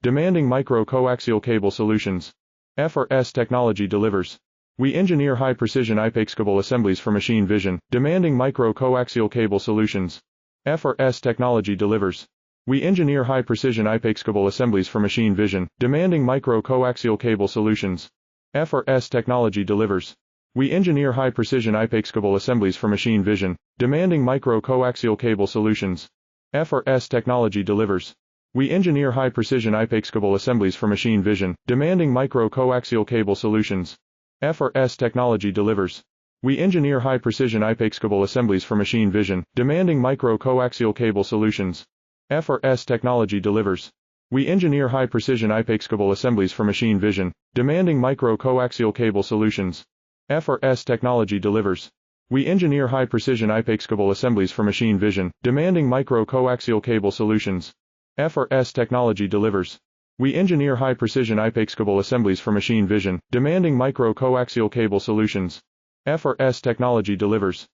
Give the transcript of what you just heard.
demanding micro-coaxial cable solutions. FRS technology delivers. We engineer high-precision unbeatable assemblies for machine vision, demanding micro-coaxial cable solutions. FRS technology delivers. We engineer high-precision unbeatable assemblies for machine vision, demanding micro-coaxial cable solutions. FRS technology delivers. We engineer high-precision unbeatable assemblies for machine vision, demanding micro-coaxial cable solutions. FRS technology delivers. We engineer high-precision unbeatable assemblies for machine vision, demanding micro-coaxial cable solutions. FRS technology delivers. We engineer high-precision unbeatable assemblies for machine vision, demanding micro-coaxial cable solutions. FRS technology delivers. We engineer high-precision unbeatable assemblies for machine vision, demanding micro-coaxial cable solutions. FRS technology delivers. We engineer high-precision unbeatable assemblies for machine vision, demanding micro-coaxial cable solutions. FRS technology delivers. We engineer high-precision unbeatable assemblies for machine vision, demanding micro-coaxial cable solutions. FRS technology delivers.